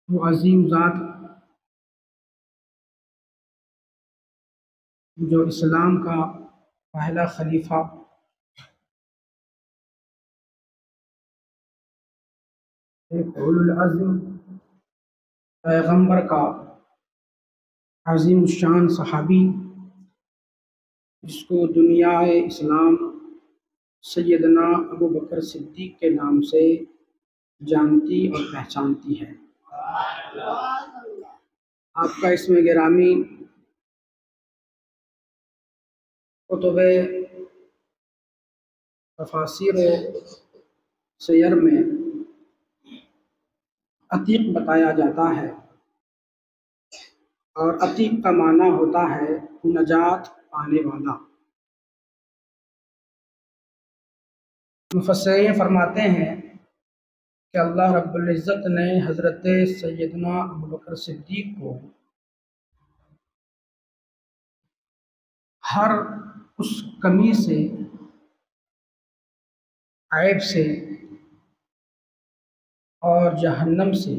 وہ عظیم ذات جو اسلام کا پہلا خلیفہ ایک اولو العزم پیغمبر کا عظیم الشان صحابی، جس کو دنیا اسلام سیدنا ابو بکر صدیق کے نام سے جانتی اور پہچانتی ہے۔ آپ کا اسم گرامی کتب تفاسیر و سیر میں عتیق بتایا جاتا ہے، اور عتیق کا معنی ہوتا ہے نجات پانے والا۔ مفسرین فرماتے ہیں کہ اللہ رب العزت نے حضرت سیدنا ابو بکر صدیق کو ہر اس کمی سے، عیب سے اور جہنم سے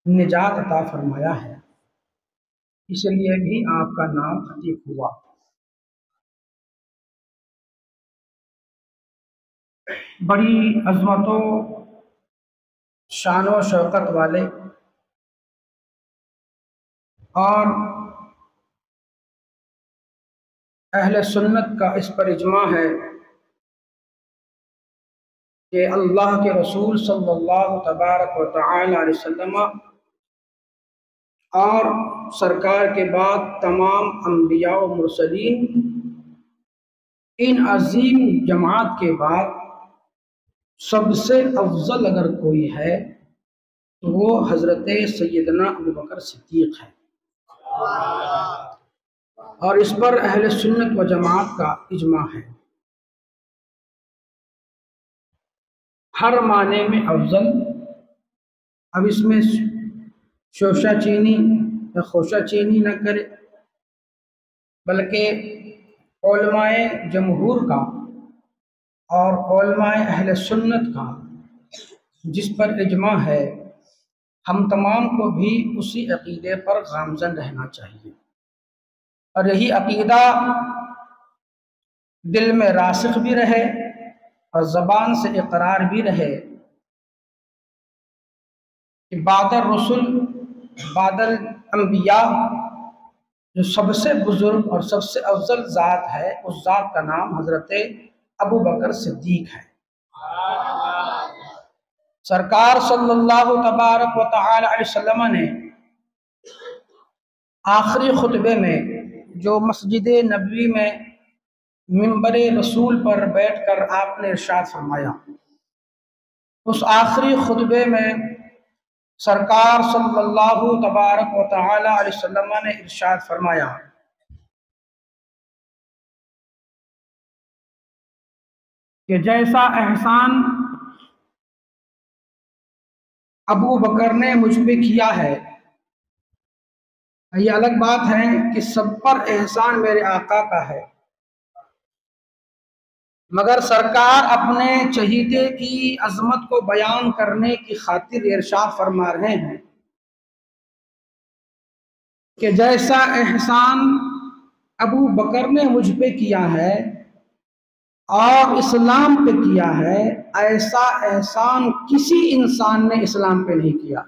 نجات عطا فرمایا ہے، اس لیے بھی آپ کا نام عتیق ہوا۔ بڑی عظمت و شان و شوکت والے اور اہل سنت کا اس پر اجماع ہے کہ اللہ کے رسول صلی اللہ تبارک و تعالی علیہ وسلم اور سرکار کے بعد تمام انبیاء و مرسلین، ان عظیم جماعت کے بعد سب سے افضل اگر کوئی ہے تو وہ حضرت سیدنا ابو بکر صدیق ہے، اور اس پر اہل سنت و جماعت کا اجماع ہے۔ ہر معنی میں افضل، اب اس میں شوشہ چینی یا خوشہ چینی نہ کرے، بلکہ علماء جمہور کا اور علماء اہل سنت کا جس پر اجماع ہے، ہم تمام کو بھی اسی عقیدے پر گامزن رہنا چاہیے، اور یہی عقیدہ دل میں راسخ بھی رہے اور زبان سے اقرار بھی رہے کہ بعد الرسل، بعد الانبیاء، جو سب سے بزرگ اور سب سے افضل ذات ہے، اس ذات کا نام حضرت ابو بکر صدیق ہے۔ سرکار صلی اللہ تبارک و تعالی علیہ وسلم نے آخری خطبے میں جو مسجد نبوی میں منبر رسول پر بیٹھ کر آپ نے ارشاد فرمایا، اس آخری خطبے میں سرکار صلی اللہ تبارک و تعالی علیہ وسلم نے ارشاد فرمایا کہ جیسا احسان ابو بکر نے مجھ پہ کیا ہے، یہ الگ بات ہے کہ سب پر احسان میرے آقا کا ہے، مگر سرکار اپنے چہیتے کی عظمت کو بیان کرنے کی خاطر ارشاد فرما رہے ہیں کہ جیسا احسان ابو بکر نے مجھ پہ کیا ہے اور اسلام پہ کیا ہے، ایسا احسان کسی انسان نے اسلام پہ نہیں کیا۔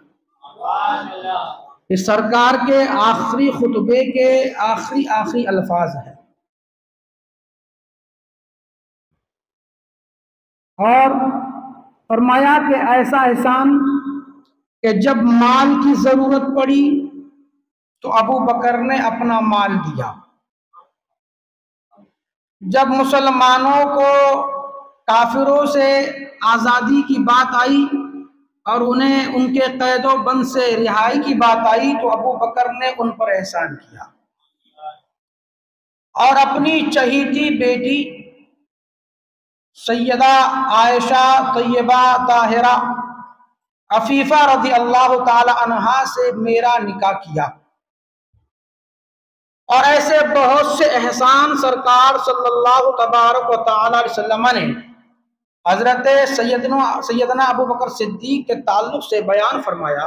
یہ سرکار کے آخری خطبے کے آخری الفاظ ہیں، اور فرمایا کہ ایسا احسان کہ جب مال کی ضرورت پڑی تو ابو بکر نے اپنا مال دیا، جب مسلمانوں کو کافروں سے آزادی کی بات آئی اور انہیں ان کے قید و بند سے رہائی کی بات آئی تو ابو بکر نے ان پر احسان کیا، اور اپنی چہیتی بیٹی سیدہ عائشہ طیبہ طاہرہ عفیفہ رضی اللہ تعالی عنہا سے میرا نکاح کیا، اور ایسے بہت سے احسان سرکار صلی اللہ تبارک و تعالی علیہ وسلم نے حضرت سیدنا ابو بکر صدیق کے تعلق سے بیان فرمایا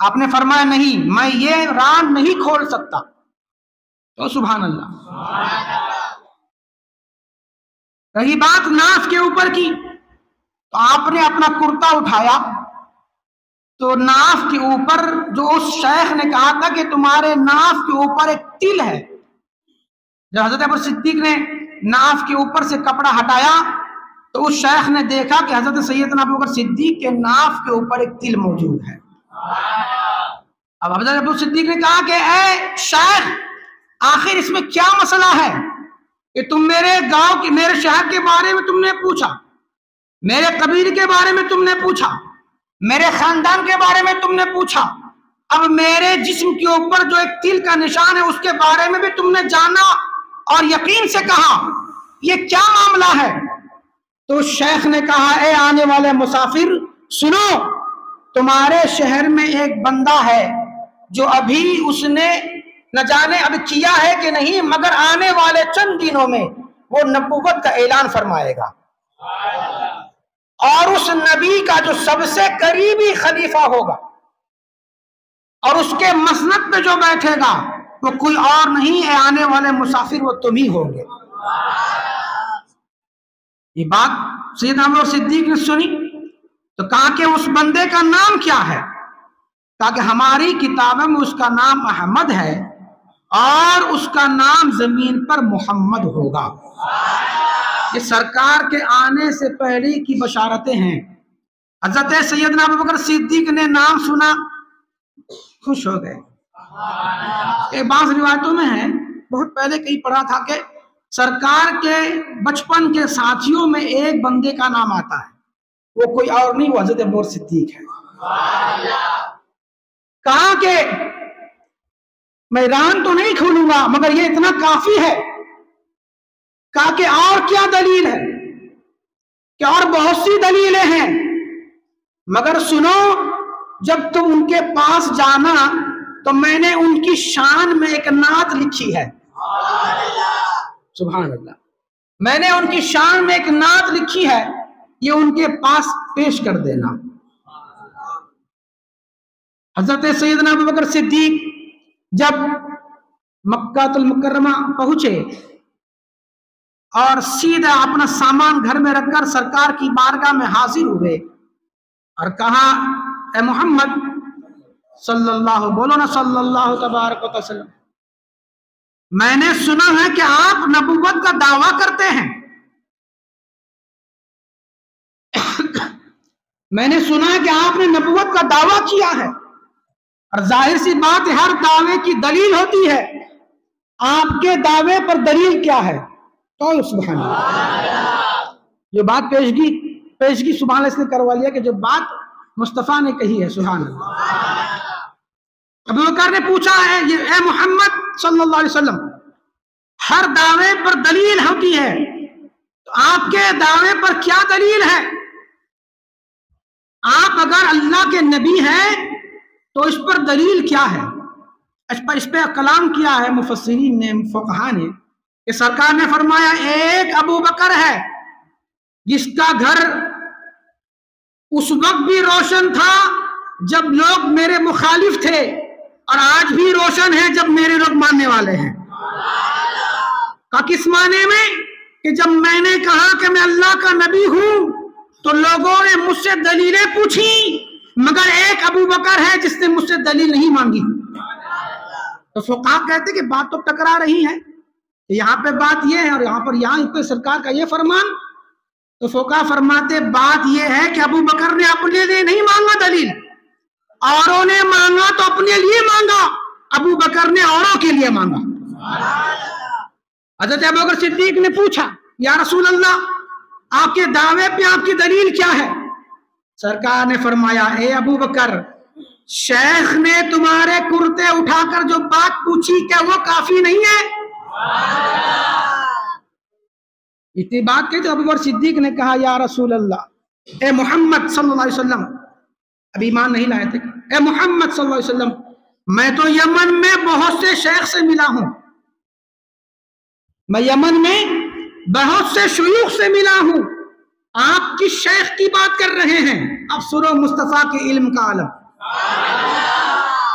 آپ نے فرمایا نہیں، میں یہ راز نہیں کھول سکتا۔ تو سبحان اللہ۔ رہی بات ناف کے اوپر کی، تو آپ نے اپنا کرتا اٹھایا تو ناف کے اوپر جو اس شیخ نے کہا تھا کہ تمہارے ناف کے اوپر ایک تل ہے، جب حضرت ابو صدیق نے ناف کے اوپر سے کپڑا ہٹایا تو اس شیخ نے دیکھا کہ حضرت سیدنا ابو بکر صدیق کے ناف کے اوپر ایک تل موجود ہے۔ اب حضرت ابو صدیق نے کہا کہ اے شیخ، آخر اس میں کیا مسئلہ ہے کہ تم میرے گاؤں کے، میرے شہر کے بارے میں تم نے پوچھا، میرے قبیلے کے بارے میں تم نے پوچھا، میرے خاندان کے بارے میں تم نے پوچھا، اب میرے جسم کے اوپر جو ایک تل کا نشان ہے اس کے بارے میں بھی تم نے جانا اور یقین سے کہا، یہ کیا معاملہ ہے؟ تو شیخ نے کہا اے آنے والے مسافر سنو، تمہارے شہر میں ایک بندہ ہے جو ابھی اس نے نہ جانے اب کیا ہے کہ نہیں، مگر آنے والے چند دنوں میں وہ نبوت کا اعلان فرمائے گا، اور اس نبی کا جو سب سے قریبی خلیفہ ہوگا اور اس کے مسند پہ جو بیٹھے گا وہ کوئی اور نہیں ہے، آنے والے مسافر وہ تم ہی ہوں گے۔ یہ بات سیدنا ابو بکر صدیق نے سنی تو کہا کہ اس بندے کا نام کیا ہے؟ کہا کہ ہماری کتابوں میں اس کا نام احمد ہے اور اس کا نام زمین پر محمد ہوگا۔ یہ سرکار کے آنے سے پہلے کی بشارتیں ہیں۔ حضرت سیدنا ابو بکر صدیق نے نام سنا، خوش ہو گئے۔ ایک بعض روایتوں میں ہے، بہت پہلے کہیں پڑھا تھا کہ سرکار کے بچپن کے ساتھیوں میں ایک بندے کا نام آتا ہے، وہ کوئی اور نہیں، وہ حضرت ابو بکر صدیق ہے۔ کہا کہ میں ران تو نہیں کھولوں گا مگر یہ اتنا کافی ہے۔ کہا کہ اور کیا دلیل ہے؟ کہ اور بہت سی دلیلیں ہیں، مگر سنو، جب تم ان کے پاس جانا تو میں نے ان کی شان میں ایک نعت لکھی ہے۔ سبحان اللہ، میں نے ان کی شان میں ایک نعت لکھی ہے، یہ ان کے پاس پیش کر دینا۔ حضرت سیدنا ابو بکر صدیق جب مکہ المکرمہ پہنچے اور سیدھا اپنا سامان گھر میں رکھ کر سرکار کی بارگاہ میں حاضر ہوئے اور کہا اے محمد صلی اللہ، بولو نا صلی اللہ تبارک و وسلم، میں نے سنا ہے کہ آپ نبوت کا دعویٰ کرتے ہیں، میں نے سنا ہے کہ آپ نے نبوت کا دعویٰ کیا ہے، اور ظاہر سی بات ہے ہر دعوے کی دلیل ہوتی ہے، آپ کے دعوے پر دلیل کیا ہے؟ تو سبحان اللہ، جو بات پیشگی سبحان اللہ اس نے کروا لیا کہ جو بات مصطفیٰ نے کہی ہے، سبحان اللہ۔ ابو بکر نے پوچھا ہے اے محمد صلی اللہ علیہ وسلم، ہر دعوے پر دلیل ہوتی ہے، تو آپ کے دعوے پر کیا دلیل ہے؟ آپ اگر اللہ کے نبی ہیں تو اس پر دلیل کیا ہے؟ اس پہ کلام کیا ہے مفسرین نے، فقہا نے، کہ سرکار نے فرمایا ایک ابو بکر ہے جس کا گھر اس وقت بھی روشن تھا جب لوگ میرے مخالف تھے، اور آج بھی روشن ہے جب میرے لوگ ماننے والے ہیں۔ کا کس معنی میں؟ کہ جب میں نے کہا کہ میں اللہ کا نبی ہوں تو لوگوں نے مجھ سے دلیلیں پوچھی، مگر ایک ابو بکر ہے جس نے مجھ سے دلیل نہیں مانگی۔ تو فقہا کہتے کہ بات تو ٹکرا رہی ہے، یہاں پہ بات یہ ہے اور یہاں پہ سرکار کا یہ فرمان۔ تو فقہا فرماتے بات یہ ہے کہ ابو بکر نے اپنے لیے نہیں مانگا دلیل، اوروں نے مانگا تو اپنے لیے مانگا، ابو بکر نے اوروں کے لیے مانگا۔ حضرت ابو بکر صدیق نے پوچھا یا رسول اللہ، آپ کے دعوے پہ آپ کی دلیل کیا ہے؟ سرکار نے فرمایا اے ابو بکر، شیخ نے تمہارے کرتے اٹھا کر جو بات پوچھی کیا وہ کافی نہیں ہے؟ اتنی بات کہی تو ابو بکر صدیق نے کہا یا رسول اللہ، اے محمد صلی اللہ علیہ وسلم، ابھی ایمان نہیں لائے تھے، اے محمد صلی اللہ علیہ وسلم، میں تو یمن میں بہت سے شیخ سے ملا ہوں، میں یمن میں بہت سے شیوخ سے ملا ہوں، آپ کس شیخ کی بات کر رہے ہیں؟ اب سنو مصطفیٰ کے علم کا عالم۔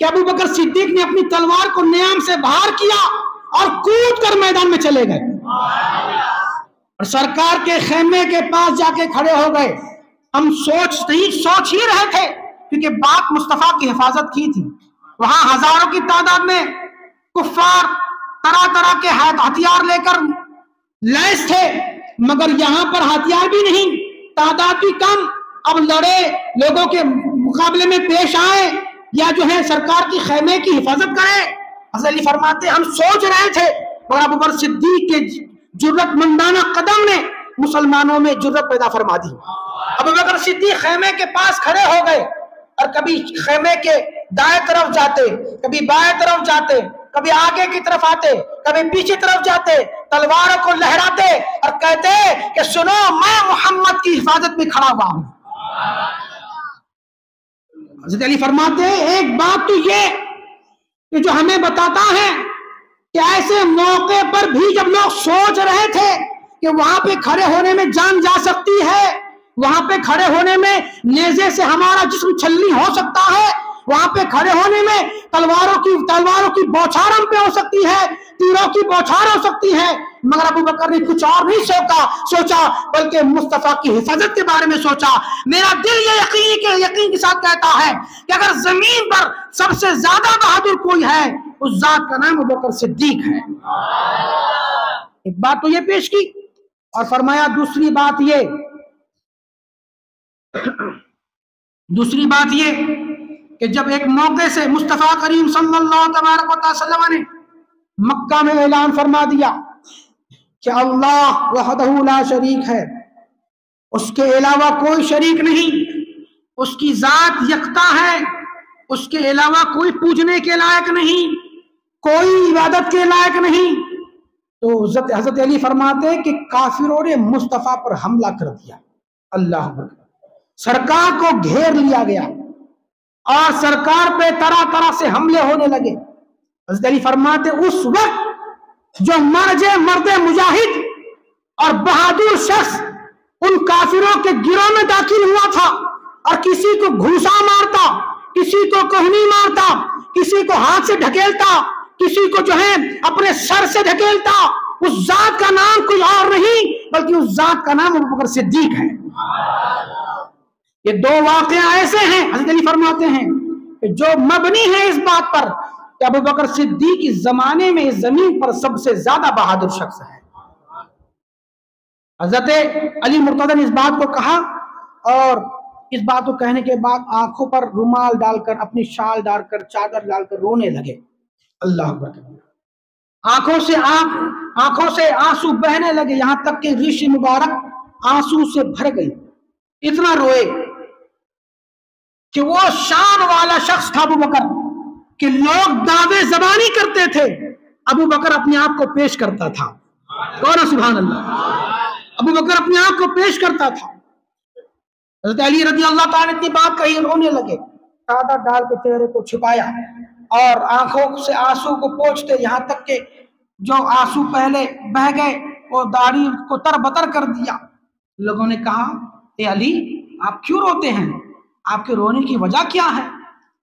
کہ ابو بکر صدیق نے اپنی تلوار کو نیام سے باہر کیا اور کود کر میدان میں چلے گئے اور سرکار کے خیمے کے پاس جا کے کھڑے ہو گئے. ہم سوچ ہی رہے تھے کیونکہ بات مصطفیٰ کی حفاظت کی تھی. وہاں ہزاروں کی تعداد میں کفار طرح طرح کے ہتھیار لے کر لیس تھے، مگر یہاں پر ہتھیار بھی نہیں، تعداد بھی کم. اب لڑے لوگوں کے مقابلے میں پیش آئے یا جو ہے سرکار کی خیمے کی حفاظت کرے. حضرت علی فرماتے ہم سوچ رہے تھے مگر ابو بکر صدیق کے جرأت مندانہ قدم نے مسلمانوں میں جرأت پیدا فرما دی. ابو بکر صدیق خیمے کے پاس کھڑے ہو گئے اور کبھی خیمے کے دائیں طرف جاتے، کبھی بائیں طرف جاتے، کبھی آگے کی طرف آتے، کبھی پیچھے طرف جاتے، تلواروں کو لہراتے اور کہتے کہ سنو میں محمد کی حفاظت میں کھڑا ہوا ہوں. حضرت علی فرماتے ہیں ایک بات تو یہ کہ جو ہمیں بتاتا ہے کہ ایسے موقع پر بھی جب لوگ سوچ رہے تھے کہ وہاں پہ کھڑے ہونے میں جان جا سکتی ہے، وہاں پہ کھڑے ہونے میں نیزے سے ہمارا جسم چھلنی ہو سکتا ہے، وہاں پہ کھڑے ہونے میں تلواروں کی بوچھار ہم پہ ہو سکتی ہے، تیروں کی بوچھار ہو سکتی ہے، مگر ابو بکر نے کچھ اور نہیں سوچا بلکہ مصطفیٰ کی حفاظت کے بارے میں سوچا. میرا دل یہ یقین کے ساتھ کہتا ہے کہ اگر زمین پر سب سے زیادہ بہادر کوئی ہے اس ذات کا نام ابو بکر صدیق ہے. ایک بات تو یہ پیش کی اور فرمایا دوسری بات یہ کہ جب ایک موقع سے مصطفیٰ کریم صلی اللہ تبارک و وسلم نے مکہ میں اعلان فرما دیا کہ اللہ وحدہ لا شریک ہے، اس کے علاوہ کوئی شریک نہیں، اس کی ذات یکتا ہے، اس کے علاوہ کوئی پوجنے کے لائق نہیں، کوئی عبادت کے لائق نہیں. تو حضرت علی فرماتے ہیں کہ کافروں نے مصطفیٰ پر حملہ کر دیا. اللہ اکبر. سرکار کو گھیر لیا گیا اور سرکار پہ طرح طرح سے حملے ہونے لگے. حضرت علی فرماتے اس وقت جو مرد مجاہد اور بہادر شخص ان کافروں کے گروہ میں داخل ہوا تھا اور کسی کو گھوسا مارتا، کسی کو کوہنی مارتا، کسی کو ہاتھ سے ڈھکیلتا، کسی کو جو ہے اپنے سر سے ڈھکیلتا، اس ذات کا نام کوئی اور نہیں بلکہ اس ذات کا نام ابو بکر صدیق ہے. یہ دو واقعہ ایسے ہیں حضرت علی فرماتے ہیں کہ جو مبنی ہے اس بات پر کہ ابو بکر صدیق اس زمانے میں اس زمین پر سب سے زیادہ بہادر شخص ہے. حضرت علی مرتضی نے اس بات کو کہا اور اس بات کو کہنے کے بعد آنکھوں پر رومال ڈال کر، اپنی شال ڈال کر، چادر ڈال کر رونے لگے. اللہ اکبر. آنکھوں سے آنسو بہنے لگے، یہاں تک کہ ریش مبارک آنسو سے بھر گئی. اتنا روئے کہ وہ شان والا شخص تھا ابو بکر کہ لوگ دعوے زبانی کرتے تھے، ابو بکر اپنے آپ کو پیش کرتا تھا. سبحان اللہ. ابو بکر اپنے آپ کو پیش کرتا تھا. حضرت علی رضی اللہ تعالیٰ نے اتنی بات کہی، رونے لگے، چادر ڈال کے چہرے کو چھپایا اور آنکھوں سے آنسو کو پوچھتے، یہاں تک کہ جو آنسو پہلے بہ گئے وہ داڑھی کو تر بتر کر دیا. لوگوں نے کہا اے علی آپ کیوں روتے ہیں، آپ کے رونے کی وجہ کیا ہے؟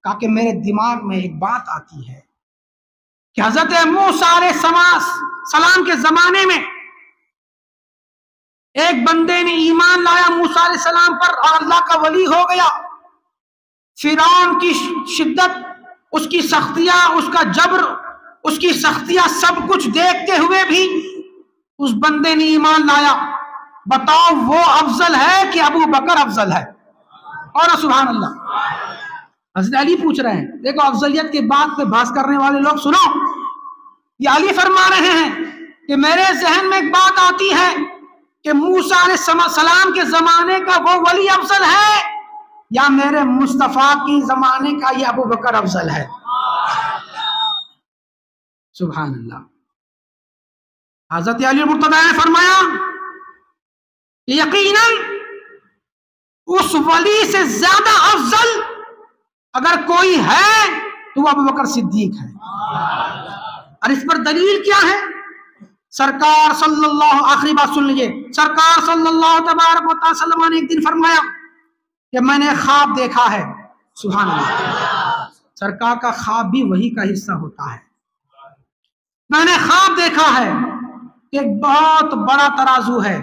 کہا کہ میرے دماغ میں ایک بات آتی ہے کہ حضرت موسیٰ علیہ السلام کے زمانے میں ایک بندے نے ایمان لایا موسیٰ علیہ السلام پر اور اللہ کا ولی ہو گیا. فرعون کی شدت، اس کی سختیاں، اس کا جبر، اس کی سختیاں سب کچھ دیکھتے ہوئے بھی اس بندے نے ایمان لایا. بتاؤ وہ افضل ہے کہ ابو بکر افضل ہے؟ اور سبحان اللہ. حضرت علی پوچھ رہے ہیں، دیکھو افضلیت کے بات پہ بحث کرنے والے لوگ سنو. یہ علی فرما رہے ہیں کہ میرے ذہن میں ایک بات آتی ہے کہ موسیٰ علیہ السلام کے زمانے کا وہ ولی افضل ہے یا میرے مصطفیٰ کی زمانے کا یہ ابو بکر افضل ہے؟ سبحان اللہ. حضرت علی مرتضی نے فرمایا یقیناً اس ولی سے زیادہ افضل اگر کوئی ہے تو وہ ابو بکر صدیق ہے. اور اس پر دلیل کیا ہے؟ سرکار صلی اللہ، آخری بات سن لیجئے، سرکار صلی اللہ تبارک و تعالی وسلم نے ایک دن فرمایا کہ میں نے خواب دیکھا ہے. سبحان اللہ. سرکار کا خواب بھی وہی کا حصہ ہوتا ہے۔ میں نے خواب دیکھا ہے کہ ایک بہت بڑا ترازو ہے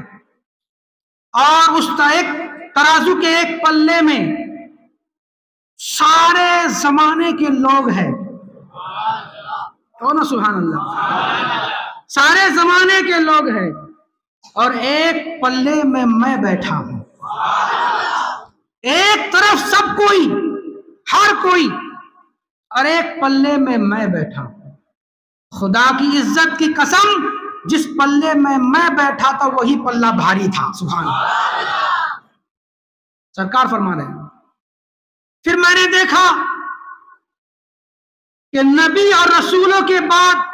اور اس ایک ترازو کے ایک پلے میں سارے زمانے کے لوگ ہیں۔ کون؟ سبحان اللہ۔ سارے زمانے کے لوگ ہیں اور ایک پلے میں میں بیٹھا ہوں۔ ایک طرف سب کوئی، ہر کوئی، اور ایک پلے میں میں بیٹھا ہوں۔ خدا کی عزت کی قسم، جس پلے میں میں بیٹھا تھا وہی پلہ بھاری تھا۔ سبحان اللہ۔ سرکار فرما رہے ہیں، پھر میں نے دیکھا کہ نبی اور رسولوں کے بعد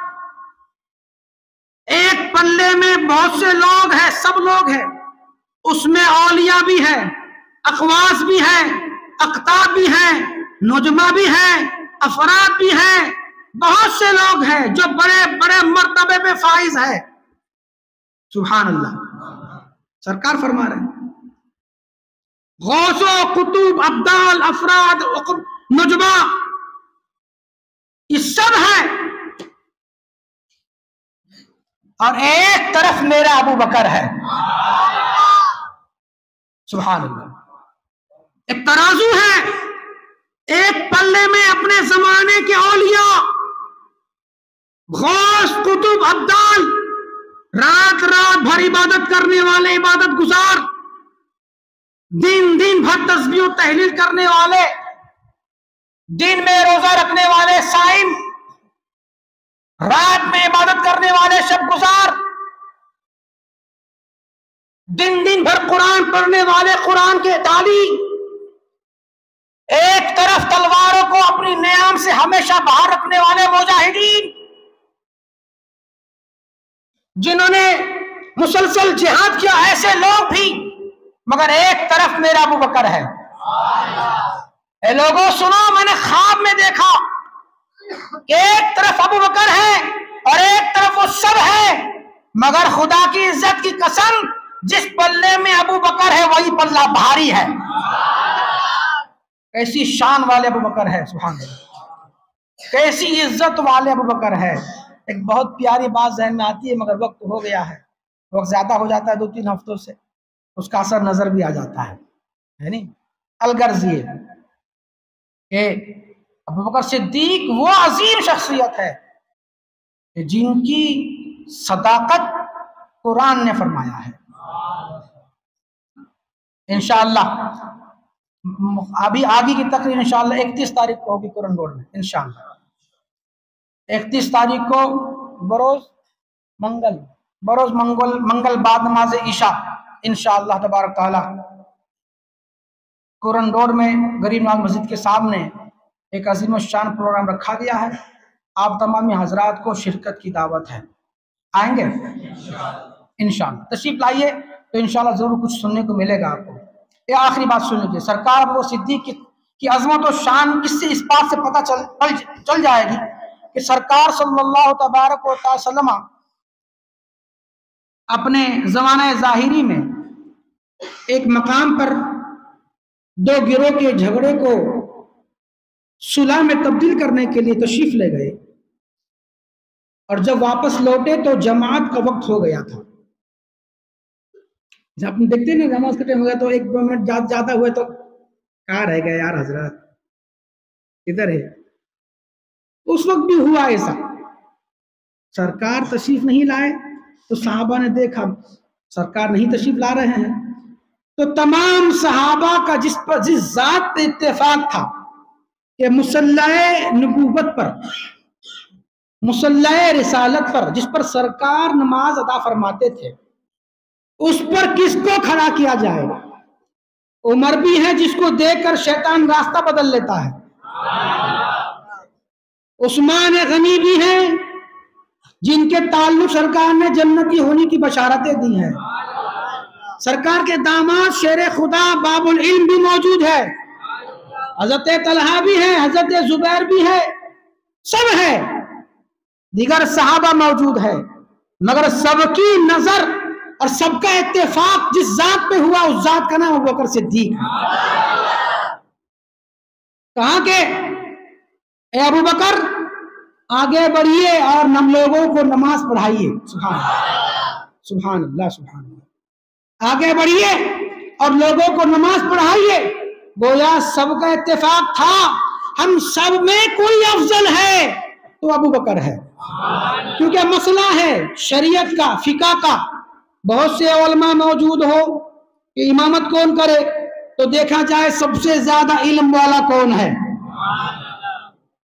ایک پلے میں بہت سے لوگ ہیں، سب لوگ ہیں، اس میں اولیاء بھی ہیں، اقواس بھی ہیں، اقطاب بھی ہیں، نجمہ بھی ہیں، افراد بھی ہیں، بہت سے لوگ ہیں جو بڑے بڑے مرتبے پہ فائز ہیں۔ سبحان اللہ۔ سرکار فرما رہے ہیں، غوث و قطب، ابدال، افراد، نجبہ، یہ سب ہے، اور ایک طرف میرا ابو بکر ہے۔ سبحان اللہ۔ ایک ترازو ہے، ایک پلے میں اپنے زمانے کے اولیاء، غوث، قطب، ابدال، رات رات بھر عبادت کرنے والے، عبادت گزار، دن دن بھر تسبیح و تحلیل کرنے والے، دن میں روزہ رکھنے والے، صائم، رات میں عبادت کرنے والے، شب گزار، دن دن بھر قرآن پڑھنے والے، قرآن کے تالی، ایک طرف تلواروں کو اپنی نیام سے ہمیشہ باہر رکھنے والے مجاہدین، جنہوں نے مسلسل جہاد کیا، ایسے لوگ بھی، مگر ایک طرف میرا ابو بکر ہے۔ اے لوگوں سنو، میں نے خواب میں دیکھا کہ ایک طرف ابو بکر ہے اور ایک طرف وہ سب ہے، مگر خدا کی عزت کی قسم، جس پلے میں ابو بکر ہے وہی پلہ بھاری ہے۔ کیسی شان والے ابو بکر ہے، سبحان اللہ، کیسی عزت والے ابو بکر ہے۔ ایک بہت پیاری بات ذہن میں آتی ہے، مگر وقت ہو گیا ہے، وقت زیادہ ہو جاتا ہے 2-3 ہفتوں سے، اس کا اثر نظر بھی آ جاتا ہے نہیں؟ الغرض یہ کہ ابو بکر صدیق وہ عظیم شخصیت ہے کہ جن کی صداقت قرآن نے فرمایا ہے۔ انشاءاللہ ابھی آگے کی تقریر انشاءاللہ 31 تاریخ کو ہوگی قرآن روڈ میں، انشاءاللہ 31 تاریخ کو بروز منگل بعد نماز عشاء انشاءاللہ تبارک تعالی قرآن روڈ میں غریب نواز مسجد کے سامنے ایک عظیم الشان پروگرام رکھا گیا ہے۔ آپ تمامی حضرات کو شرکت کی دعوت ہے، آئیں گے انشاءاللہ؟ تشریف لائیے تو انشاءاللہ ضرور کچھ سننے کو ملے گا آپ کو۔ یہ آخری بات سن لیجیے، سرکار ابو بکر صدیق کی عظمت و شان کس سے اس بات سے پتہ چل جائے گی کہ سرکار صلی اللہ تبارک و تعالی وسلم اپنے زمانہ ظاہری میں ایک مقام پر 2 گروہ کے جھگڑے کو صلح میں تبدیل کرنے کے لیے تشریف لے گئے، اور جب واپس لوٹے تو جماعت کا وقت ہو گیا تھا۔ جب آپ دیکھتے ہیں نا نماز کا ٹائم ہو گیا تو 1-2 منٹ زیادہ ہوئے تو کہاں رہ گئے یار حضرات، ادھر ہے۔ اس وقت بھی ہوا ایسا، سرکار تشریف نہیں لائے تو صحابہ نے دیکھا سرکار نہیں تشریف لا رہے ہیں، تو تمام صحابہ کا جس ذات پہ اتفاق تھا کہ مصلی نبوت پر، مصلی رسالت پر، جس پر سرکار نماز ادا فرماتے تھے، اس پر کس کو کھڑا کیا جائے؟ عمر بھی ہے جس کو دیکھ کر شیطان راستہ بدل لیتا ہے، عثمان غنی بھی ہیں جن کے تعلق سرکار نے جنتی ہونے کی بشارتیں دی ہیں، سرکار کے داماد شیر خدا باب العلم بھی موجود ہے، حضرت طلحہ بھی ہے، حضرت زبیر بھی ہے، سب ہے، دیگر صحابہ موجود ہے، مگر سب کی نظر اور سب کا اتفاق جس ذات پہ ہوا اس ذات کا نام ابو بکر صدیق ہے۔ کہاں کے اے ابو بکر آگے بڑھیے اور ہم لوگوں کو نماز پڑھائیے. سبحان اللہ سبحان اللہ سبحان اللہ. آگے بڑھیے اور لوگوں کو نماز پڑھائیے. گویا سب کا اتفاق تھا ہم سب میں کوئی افضل ہے تو ابو بکر ہے، کیونکہ مسئلہ ہے شریعت کا، فقہ کا. بہت سے علماء موجود ہو کہ امامت کون کرے، تو دیکھا جائے سب سے زیادہ علم والا کون ہے.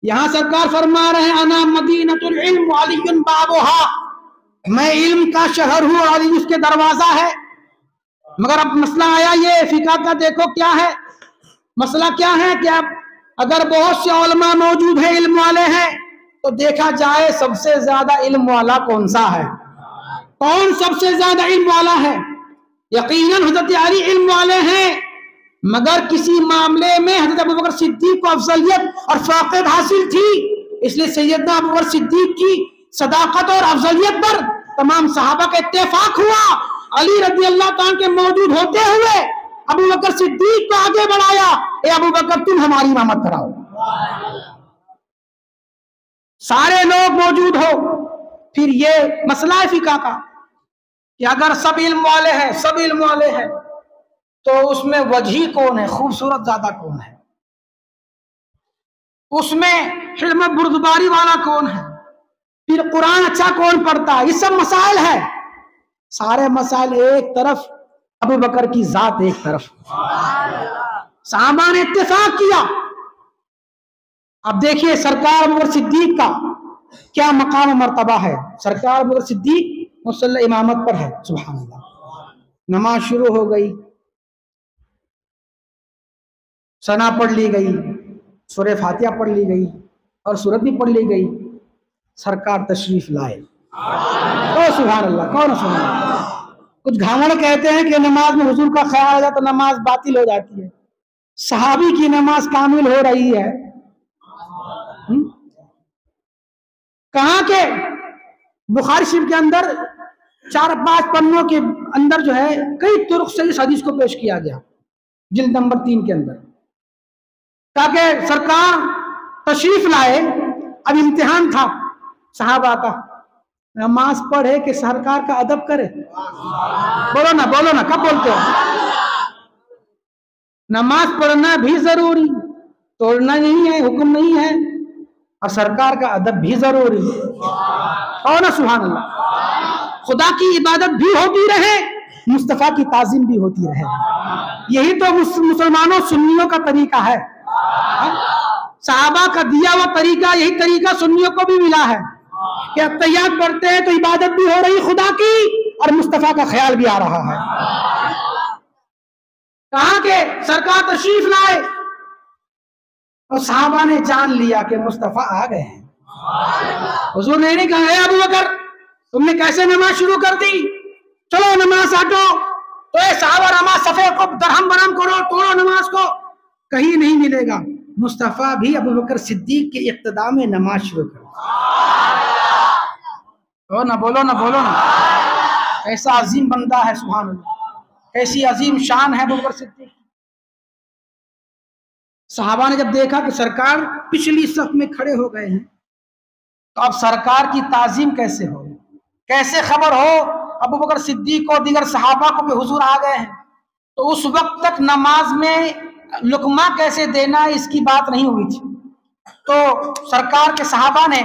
یہاں سرکار فرما رہے ہیں انا مدینۃ العلم علی بابھا، میں علم کا شہر ہوں اور علی اس کے دروازہ ہے. مگر اب مسئلہ آیا یہ فقہ کا، دیکھو کیا ہے مسئلہ. کیا ہے کہ اب اگر بہت سے علماء موجود ہیں، علم والے ہیں، تو دیکھا جائے سب سے زیادہ علم والا کون سا ہے؟ کون سب سے زیادہ علم والا ہے؟ یقیناً حضرت علی علم والے ہیں، مگر کسی معاملے میں حضرت ابوبکر صدیق کو افضلیت اور فوقیت حاصل تھی. اس لیے سیدنا ابوبکر صدیق کی صداقت اور افضلیت پر تمام صحابہ کا اتفاق ہوا. علی رضی اللہ تعالیٰ کے موجود ہوتے ہوئے ابوبکر صدیق کو آگے بڑھایا، اے ابوبکر تم ہماری امامت کراؤ. سارے لوگ موجود ہو. پھر یہ مسئلہ ہے فقہ کا کہ اگر سب علم والے ہیں، سب علم والے ہیں، تو اس میں وجہی کون ہے، خوبصورت زیادہ کون ہے، اس میں حلم بردباری والا کون ہے، پھر قرآن اچھا کون پڑھتا ہے. یہ سب مسائل ہے. سارے مسائل ایک طرف، ابو بکر کی ذات ایک طرف. صحابہ نے اتفاق کیا. اب دیکھیے سرکار ابوبکر صدیق کا کیا مقام و مرتبہ ہے. سرکار ابوبکر صدیق مصلی امامت پر ہے. سبحان اللہ. نماز شروع ہو گئی، ثنا پڑھ لی گئی، سورہ فاتحہ پڑھ لی گئی اور سورت بھی پڑھ لی گئی. سرکار تشریف لائے. سبحان اللہ. کون سبحان اللہ؟ کچھ گھامڑ کہتے ہیں کہ نماز میں حضور کا خیال آ جائے تو نماز باطل ہو جاتی ہے. صحابی کی نماز کامل ہو رہی ہے. کہاں کے بخاری شریف کے اندر 4-5 پنوں کے اندر جو ہے کئی طرق سے اس حدیث کو پیش کیا گیا، جلد نمبر 3 کے اندر، تاکہ سرکار تشریف لائے. اب امتحان تھا صحابہ کا، نماز پڑھے کہ سرکار کا ادب کرے. بولو نا کب بولتے ہو؟ نماز پڑھنا بھی ضروری، توڑنا نہیں ہے، حکم نہیں ہے، اور سرکار کا ادب بھی ضروری. اور سبحان اللہ. خدا کی عبادت بھی ہوتی رہے، مصطفیٰ کی تعظیم بھی ہوتی رہے. یہی تو مسلمانوں سنیوں کا طریقہ ہے. صحابہ کا دیا ہوا طریقہ، یہی طریقہ سنیوں کو بھی ملا ہے کہ اتحیات پڑھتے ہیں تو عبادت بھی ہو رہی خدا کی اور مصطفیٰ کا خیال بھی آ رہا ہے. کہاں کہ سرکار تشریف لائے اور صحابہ نے جان لیا کہ مصطفیٰ آ گئے ہیں. حضور نے نہیں کہا اے ابو بکر تم نے کیسے نماز شروع کر دی، چلو نماز ہٹو، تو اے صحابہ نماز صفے کو درہم برہم کرو، توڑو نماز کو. کہیں نہیں ملے گا. مصطفیٰ بھی ابو بکر صدیق کے اقتداء میں نماز شروع کر. بولو نا. ایسا عظیم بندہ ہے. سبحان اللہ. ایسی عظیم شان ہے ابو بکر صدیق. صحابہ نے جب دیکھا کہ سرکار پچھلی صف میں کھڑے ہو گئے ہیں، تو اب سرکار کی تعظیم کیسے ہو، کیسے خبر ہو ابو بکر صدیق اور دیگر صحابہ کو کہ حضور آ گئے ہیں. تو اس وقت تک نماز میں لقمہ کیسے دینا اس کی بات نہیں ہوئی تھی. تو سرکار کے صحابہ نے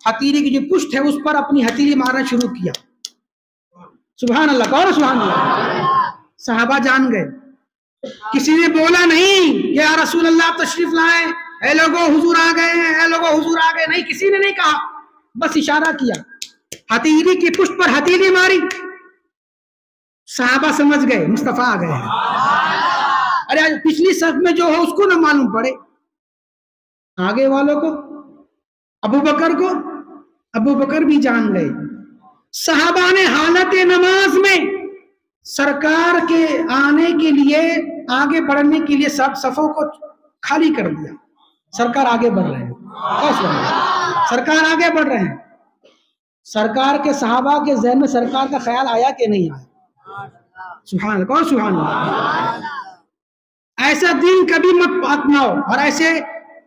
ہتھیلی کی جو پشت ہے اس پر اپنی ہتھیلی مارنا شروع کیا. سبحان اللہ. کون سبحان اللہ؟ صحابہ جان گئے. کسی نے بولا نہیں کہ یا رسول اللہ تشریف لائیں، اے لوگو حضور آ گئے ہیں، اے لوگو حضور آ گئے. نہیں، کسی نے نہیں کہا، بس اشارہ کیا، ہتھیلی کی پشت پر ہتھیلی ماری. صحابہ سمجھ گئے مصطفیٰ آ گئے ہیں. ارے آج پچھلی صف میں جو ہو اس کو نہ معلوم پڑے، آگے والوں کو، ابو بکر بھی جان گئے. صحابہ نے حالت نماز میں سرکار کے آنے کے لیے، آگے بڑھنے کے لیے صفوں کو خالی کر دیا. سرکار آگے بڑھ رہے ہیں. سرکار آگے بڑھ رہے ہیں. سرکار کے صحابہ کے ذہن میں سرکار کا خیال آیا کہ نہیں آیا؟ سبحان اللہ. کون سبحان اللہ؟ ایسا دین کبھی مت اپناؤ اور ایسے